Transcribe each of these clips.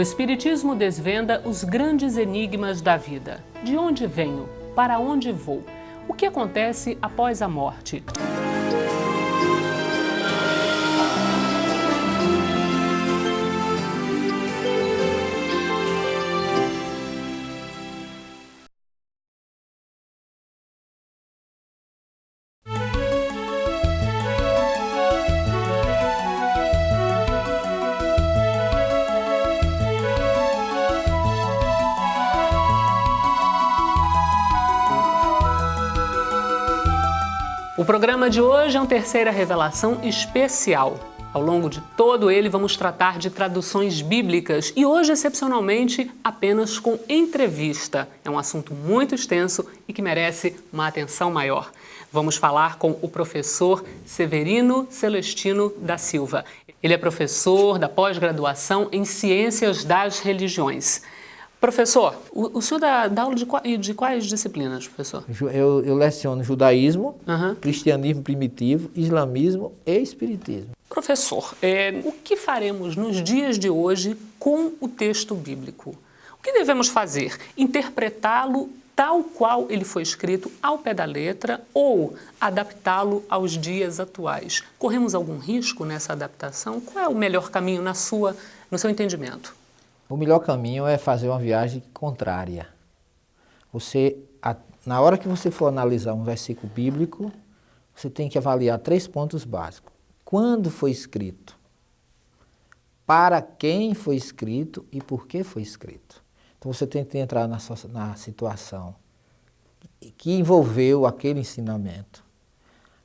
Espiritismo desvenda os grandes enigmas da vida. De onde venho? Para onde vou? O que acontece após a morte? O programa de hoje é uma terceira revelação especial. Ao longo de todo ele, vamos tratar de traduções bíblicas e hoje, excepcionalmente, apenas com entrevista. É um assunto muito extenso e que merece uma atenção maior. Vamos falar com o professor Severino Celestino da Silva. Ele é professor da pós-graduação em Ciências das Religiões. Professor, o senhor dá aula de quais disciplinas, professor? Eu leciono judaísmo, cristianismo primitivo, islamismo e espiritismo. Professor, o que faremos nos dias de hoje com o texto bíblico? O que devemos fazer? Interpretá-lo tal qual ele foi escrito ao pé da letra ou adaptá-lo aos dias atuais? Corremos algum risco nessa adaptação? Qual é o melhor caminho no seu entendimento? O melhor caminho é fazer uma viagem contrária. Na hora que você for analisar um versículo bíblico, você tem que avaliar 3 pontos básicos. Quando foi escrito? Para quem foi escrito e por que foi escrito? Então você tem que entrar na situação que envolveu aquele ensinamento.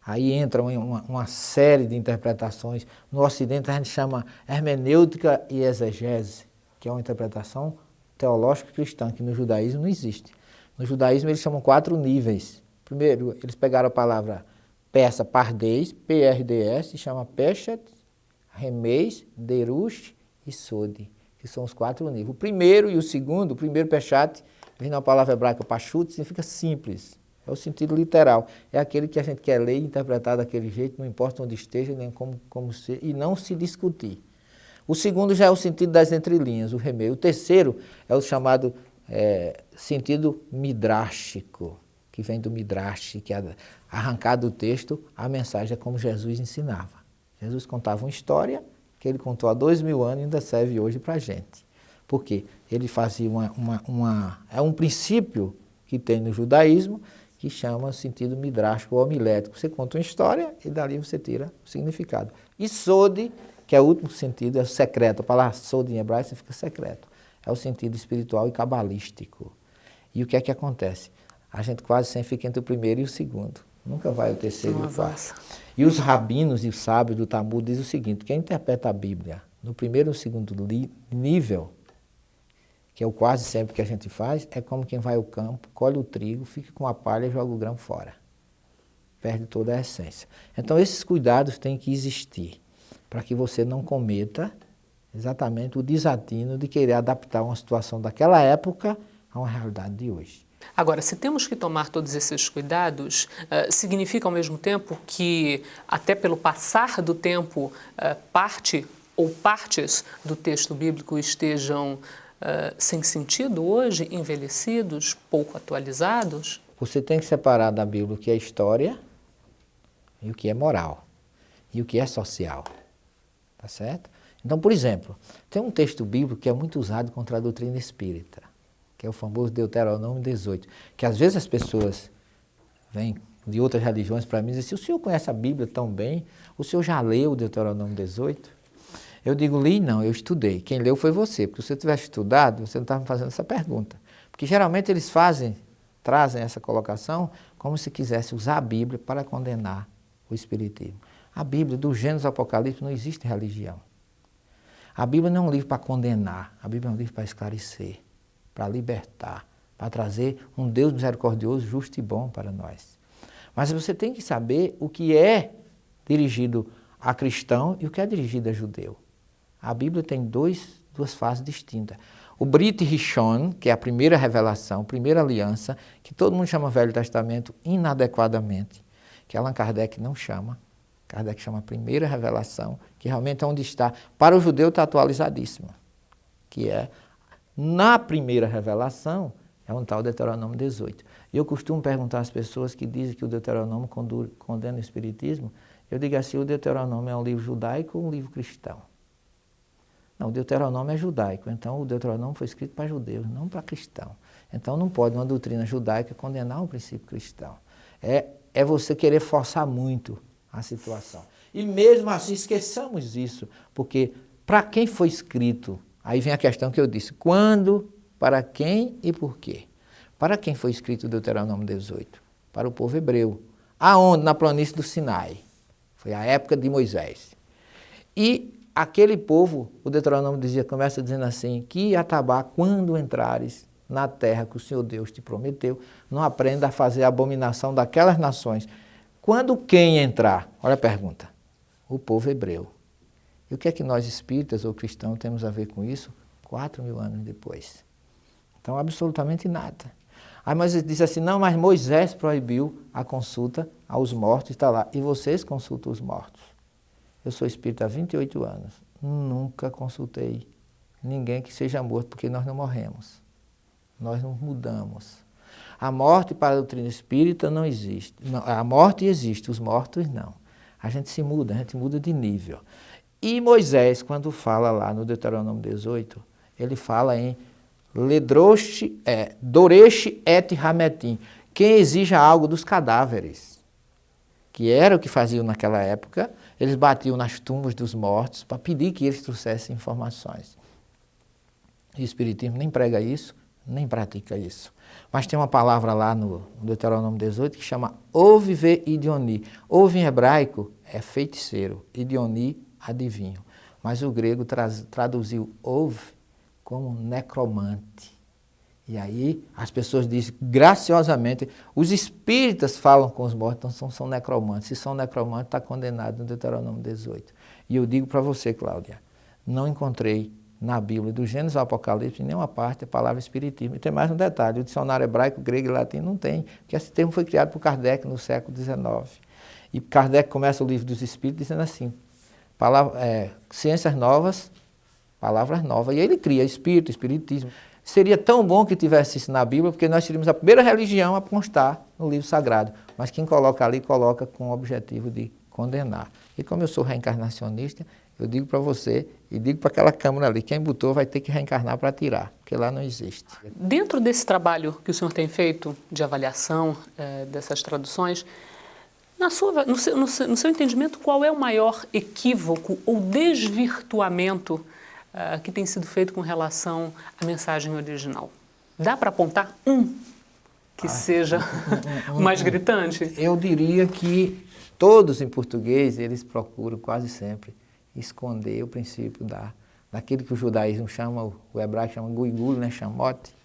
Aí entra uma série de interpretações. No Ocidente a gente chama hermenêutica e exegese, que é uma interpretação teológica cristã, que no judaísmo não existe. No judaísmo eles chamam 4 níveis. Primeiro, eles pegaram a palavra persa, pardes, P-R-D-S, e chama peshat, remeis, derush e sodi, que são os 4 níveis. O primeiro e o segundo, o primeiro peshat, vem na palavra hebraica pashut, significa simples. É o sentido literal. É aquele que a gente quer ler e interpretar daquele jeito, não importa onde esteja, nem como ser, e não se discutir. O segundo já é o sentido das entrelinhas, o remei. O terceiro é o chamado sentido midrástico, que vem do midrash, que é arrancado do texto, a mensagem é como Jesus ensinava. Jesus contava uma história que ele contou há 2000 anos e ainda serve hoje para a gente. Por quê? Ele fazia é um princípio que tem no judaísmo que chama sentido midrástico ou homilético. Você conta uma história e dali você tira o significado. E sodi, que é o último sentido, é o secreto. A palavra sod em hebraico significa secreto. É o sentido espiritual e cabalístico. E o que é que acontece? A gente quase sempre fica entre o primeiro e o segundo. Nunca vai o terceiro e o quarto. E os rabinos e os sábios do Talmud dizem o seguinte: quem interpreta a Bíblia no primeiro e no segundo nível, que é o quase sempre que a gente faz, é como quem vai ao campo, colhe o trigo, fica com a palha e joga o grão fora. Perde toda a essência. Então esses cuidados têm que existir, para que você não cometa exatamente o desatino de querer adaptar uma situação daquela época a uma realidade de hoje. Agora, se temos que tomar todos esses cuidados, significa ao mesmo tempo que, até pelo passar do tempo, parte ou partes do texto bíblico estejam sem sentido hoje, envelhecidos, pouco atualizados? Você tem que separar da Bíblia o que é história e o que é moral, e o que é social. Tá certo? Então, por exemplo, tem um texto bíblico que é muito usado contra a doutrina espírita, que é o famoso Deuteronômio 18, que às vezes as pessoas vêm de outras religiões para mim e dizem: se o senhor conhece a Bíblia tão bem, o senhor já leu o Deuteronômio 18? Eu digo: li não, eu estudei. Quem leu foi você, porque se você tivesse estudado, você não estava me fazendo essa pergunta. Porque geralmente eles trazem essa colocação como se quisesse usar a Bíblia para condenar o espiritismo. A Bíblia, do Gênesis ao Apocalipse, não existe religião. A Bíblia não é um livro para condenar, a Bíblia é um livro para esclarecer, para libertar, para trazer um Deus misericordioso, justo e bom para nós. Mas você tem que saber o que é dirigido a cristão e o que é dirigido a judeu. A Bíblia tem duas fases distintas. O Brit Rishon, que é a primeira revelação, primeira aliança, que todo mundo chama Velho Testamento inadequadamente, que Allan Kardec não chama. Kardec chama a primeira revelação, que realmente é onde está. Para o judeu está atualizadíssima, que é, na primeira revelação, é um tal Deuteronômio 18. Eu costumo perguntar às pessoas que dizem que o Deuteronômio condena o Espiritismo, eu digo assim, o Deuteronômio é um livro judaico ou um livro cristão? Não, o Deuteronômio é judaico, então o Deuteronômio foi escrito para judeus, não para cristão. Então não pode uma doutrina judaica condenar um princípio cristão. É você querer forçar muito a situação. E mesmo assim esqueçamos isso, porque para quem foi escrito, aí vem a questão que eu disse, quando, para quem e por quê? Para quem foi escrito o Deuteronômio 18? Para o povo hebreu. Aonde? Na planície do Sinai. Foi a época de Moisés. E aquele povo, o Deuteronômio começa dizendo assim, que Atabá, quando entrares na terra que o Senhor Deus te prometeu, não aprenda a fazer a abominação daquelas nações. Quando quem entrar? Olha a pergunta. O povo hebreu. E o que é que nós espíritas ou cristãos temos a ver com isso? 4.000 anos depois. Então, absolutamente nada. Aí Moisés diz assim, não, mas Moisés proibiu a consulta aos mortos, está lá. E vocês consultam os mortos. Eu sou espírita há 28 anos. Nunca consultei ninguém que seja morto, porque nós não morremos. Nós não mudamos. A morte para a doutrina espírita não existe. Não, a morte existe, os mortos não. A gente se muda, a gente muda de nível. E Moisés, quando fala lá no Deuteronômio 18, ele fala em Doresh et Hametim, quem exija algo dos cadáveres, que era o que faziam naquela época, eles batiam nas tumbas dos mortos para pedir que eles trouxessem informações. E o Espiritismo nem prega isso, nem pratica isso. Mas tem uma palavra lá no Deuteronômio 18 que chama Ovive Idioni. Ouve em hebraico é feiticeiro, Idioni, adivinho. Mas o grego traduziu ouve como necromante. E aí as pessoas dizem graciosamente, os espíritas falam com os mortos, então são necromantes. Se são necromantes, está condenado no Deuteronômio 18. E eu digo para você, Cláudia, não encontrei na Bíblia, do Gênesis ao Apocalipse, em nenhuma parte a palavra espiritismo. E tem mais um detalhe, o dicionário hebraico, grego e latim não tem, porque esse termo foi criado por Kardec no século XIX. E Kardec começa o livro dos Espíritos dizendo assim, ciências novas, palavras novas. E ele cria espírito, espiritismo. Seria tão bom que tivesse isso na Bíblia, porque nós seríamos a primeira religião a constar no livro sagrado. Mas quem coloca ali, coloca com o objetivo de condenar. E como eu sou reencarnacionista, eu digo para você e digo para aquela câmara ali, quem botou vai ter que reencarnar para tirar, porque lá não existe. Dentro desse trabalho que o senhor tem feito de avaliação dessas traduções, no seu entendimento, qual é o maior equívoco ou desvirtuamento que tem sido feito com relação à mensagem original? Dá para apontar um que seja mais gritante? Eu diria que todos em português, eles procuram quase sempre esconder o princípio daquilo que o judaísmo chama, o hebraico chama guigul, né, chamote,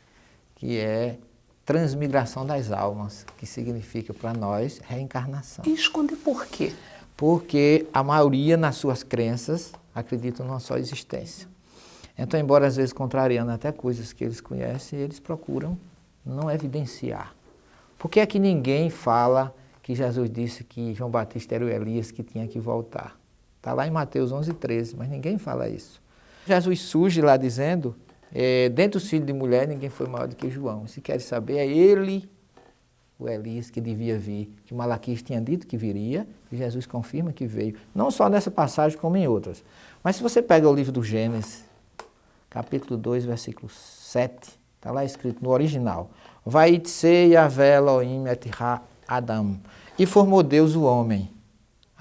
que é transmigração das almas, que significa para nós reencarnação. E esconder por quê? Porque a maioria, nas suas crenças, acredita numa só existência. Então, embora às vezes contrariando até coisas que eles conhecem, eles procuram não evidenciar. Por que é que ninguém fala que Jesus disse que João Batista era o Elias que tinha que voltar? Está lá em Mateus 11:13, mas ninguém fala isso. Jesus surge lá dizendo, dentre os filhos de mulher, ninguém foi maior do que João. Se querem saber, é ele, o Elias, que devia vir, que Malaquias tinha dito que viria, e Jesus confirma que veio. Não só nessa passagem, como em outras. Mas se você pega o livro do Gênesis, capítulo 2, versículo 7, está lá escrito no original, Vaitse Yahvé Elohim et Adam, e formou Deus o homem,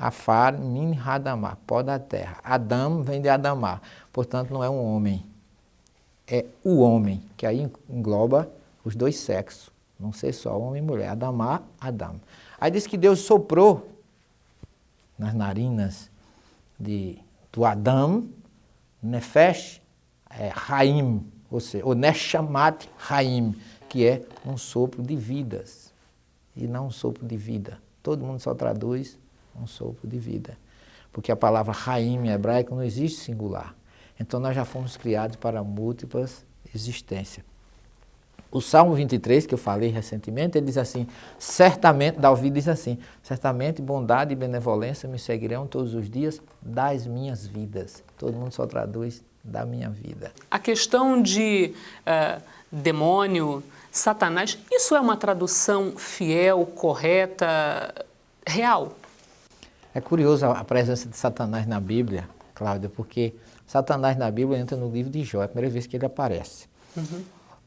Afar min Hadamá, pó da terra. Adam vem de Adamá, portanto não é um homem, é o homem, que aí engloba os dois sexos, não ser só homem e mulher, Adamá, Adam. Aí diz que Deus soprou nas narinas do Adão, Nefesh Haim, ou seja, o Neshamat Haim, que é um sopro de vidas, e não um sopro de vida. Todo mundo só traduz um sopro de vida, porque a palavra Haim em hebraico não existe singular. Então nós já fomos criados para múltiplas existências. O Salmo 23, que eu falei recentemente, ele diz assim, certamente, Davi diz assim, certamente bondade e benevolência me seguirão todos os dias das minhas vidas. Todo mundo só traduz da minha vida. A questão de demônio, Satanás, isso é uma tradução fiel, correta, real? É curioso a presença de Satanás na Bíblia, Cláudia, porque Satanás na Bíblia entra no livro de Jó, é a primeira vez que ele aparece.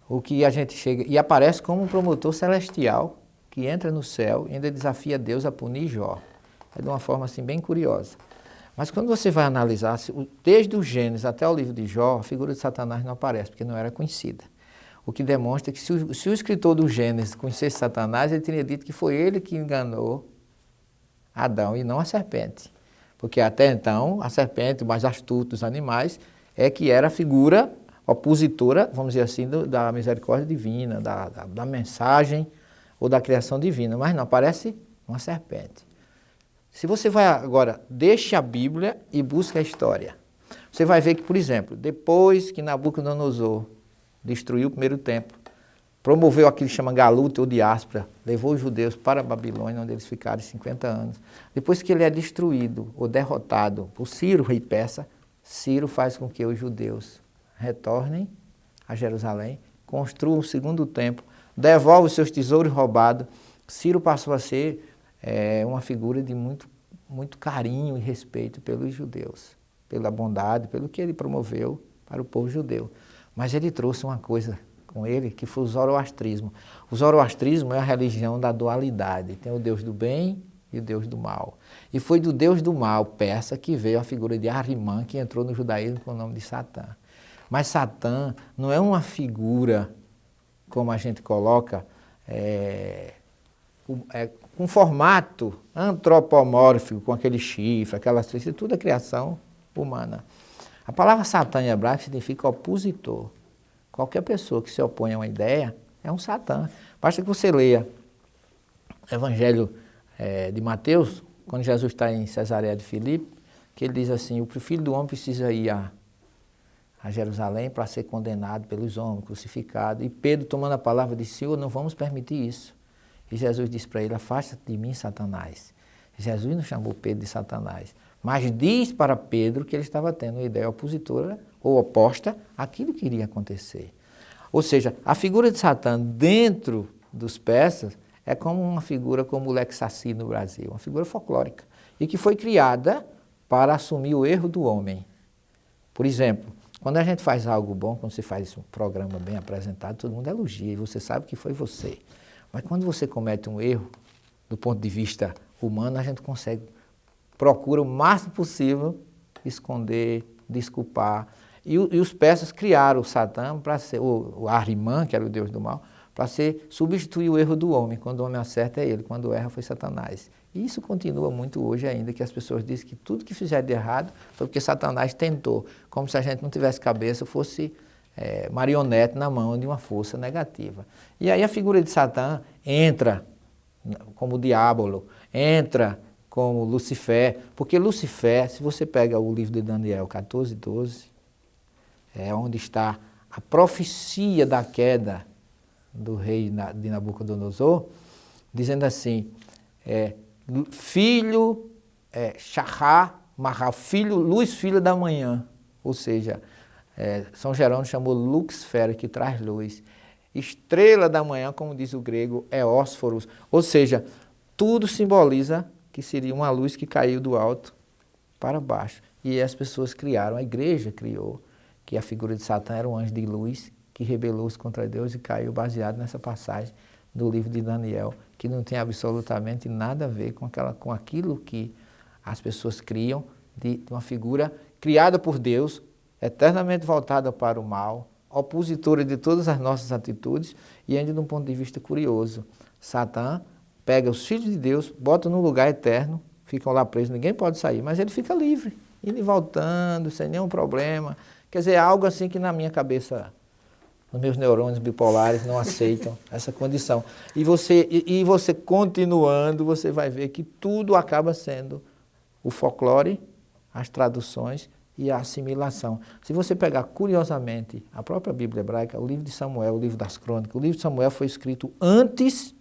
O que a gente chega, e aparece como um promotor celestial que entra no céu e ainda desafia Deus a punir Jó. É de uma forma assim bem curiosa. Mas quando você vai analisar, desde o Gênesis até o livro de Jó, a figura de Satanás não aparece, porque não era conhecida. O que demonstra que se o escritor do Gênesis conhecesse Satanás, ele teria dito que foi ele que enganou Adão e não a serpente. Porque até então, a serpente, o mais astuto dos animais, é que era a figura opositora, vamos dizer assim, da misericórdia divina, da mensagem ou da criação divina. Mas não, parece uma serpente. Se você vai agora, deixa a Bíblia e busca a história. Você vai ver que, por exemplo, depois que Nabucodonosor destruiu o primeiro templo, promoveu aquilo que chama galuta ou diáspora, levou os judeus para a Babilônia, onde eles ficaram 50 anos. Depois que ele é destruído ou derrotado por Ciro, rei persa, Ciro faz com que os judeus retornem a Jerusalém, construam o segundo templo, devolvem os seus tesouros roubados. Ciro passou a ser uma figura de muito carinho e respeito pelos judeus, pela bondade, pelo que ele promoveu para o povo judeu. Mas ele trouxe uma coisa com ele, que foi o zoroastrismo. O zoroastrismo é a religião da dualidade. Tem o Deus do bem e o Deus do mal. E foi do Deus do mal, persa, que veio a figura de Ahriman, que entrou no judaísmo com o nome de Satã. Mas Satã não é uma figura, como a gente coloca, com formato antropomórfico, com aquele chifre, aquelas coisas, tudo é criação humana. A palavra Satã em hebraico significa opositor. Qualquer pessoa que se opõe a uma ideia é um Satã. Basta que você leia o Evangelho de Mateus, quando Jesus está em Cesareia de Filipe, que ele diz assim, o Filho do Homem precisa ir a Jerusalém para ser condenado pelos homens, crucificado. E Pedro, tomando a palavra, disse, Senhor, não vamos permitir isso. E Jesus disse para ele, afasta-te de mim, Satanás. Jesus não chamou Pedro de Satanás, mas diz para Pedro que ele estava tendo uma ideia opositora ou oposta àquilo que iria acontecer. Ou seja, a figura de Satã dentro dos persas é como uma figura como o Lex Saci no Brasil, uma figura folclórica, e que foi criada para assumir o erro do homem. Por exemplo, quando a gente faz algo bom, quando você faz um programa bem apresentado, todo mundo elogia e você sabe que foi você. Mas quando você comete um erro, do ponto de vista humano, a gente procura o máximo possível esconder, desculpar. E os persas criaram o Satã para ser, o Ahriman, que era o deus do mal, para substituir o erro do homem. Quando o homem acerta é ele, quando erra foi Satanás. E isso continua muito hoje ainda, que as pessoas dizem que tudo que fizeram de errado foi porque Satanás tentou, como se a gente não tivesse cabeça, fosse marionete na mão de uma força negativa. E aí a figura de Satã entra como diabolo, entra como Lucifer, porque Lucifer, se você pega o livro de Daniel 14:12, é onde está a profecia da queda do rei de Nabucodonosor, dizendo assim, filho, Shahá, Mahá, filho, luz, filho da manhã, ou seja, São Jerônimo chamou Luxfer, que traz luz. Estrela da manhã, como diz o grego, é Ósforos. Ou seja, tudo simboliza que seria uma luz que caiu do alto para baixo. E as pessoas criaram, a igreja criou, que a figura de Satã era um anjo de luz que rebelou-se contra Deus e caiu baseado nessa passagem do livro de Daniel, que não tem absolutamente nada a ver com aquilo que as pessoas criam de uma figura criada por Deus, eternamente voltada para o mal, opositora de todas as nossas atitudes e ainda de um ponto de vista curioso. Satã pega os filhos de Deus, bota num lugar eterno, ficam lá presos, ninguém pode sair, mas ele fica livre, indo e voltando, sem nenhum problema. Quer dizer, algo assim que na minha cabeça, os meus neurônios bipolares não aceitam essa condição. E você continuando, você vai ver que tudo acaba sendo o folclore, as traduções e a assimilação. Se você pegar curiosamente a própria Bíblia hebraica, o livro de Samuel, o livro das Crônicas, o livro de Samuel foi escrito antes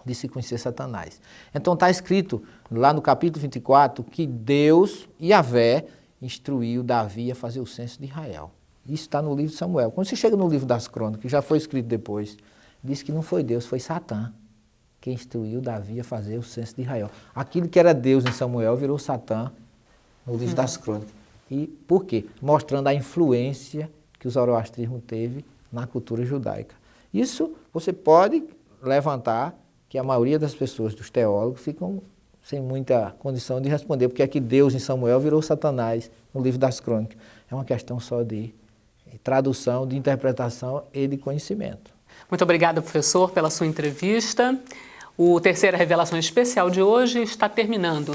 de se conhecer Satanás. Então está escrito lá no capítulo 24 que Deus, Yahvé, instruiu Davi a fazer o censo de Israel. Isso está no livro de Samuel. Quando você chega no livro das Crônicas, que já foi escrito depois, diz que não foi Deus, foi Satã quem instruiu Davi a fazer o censo de Israel. Aquilo que era Deus em Samuel virou Satã no livro das Crônicas. E por quê? Mostrando a influência que o zoroastrismo teve na cultura judaica. Isso você pode levantar que a maioria das pessoas, dos teólogos, ficam sem muita condição de responder, porque é que Deus em Samuel virou Satanás no livro das Crônicas. É uma questão só de tradução, de interpretação e de conhecimento. Muito obrigada, professor, pela sua entrevista. O Terceira Revelação Especial de hoje está terminando.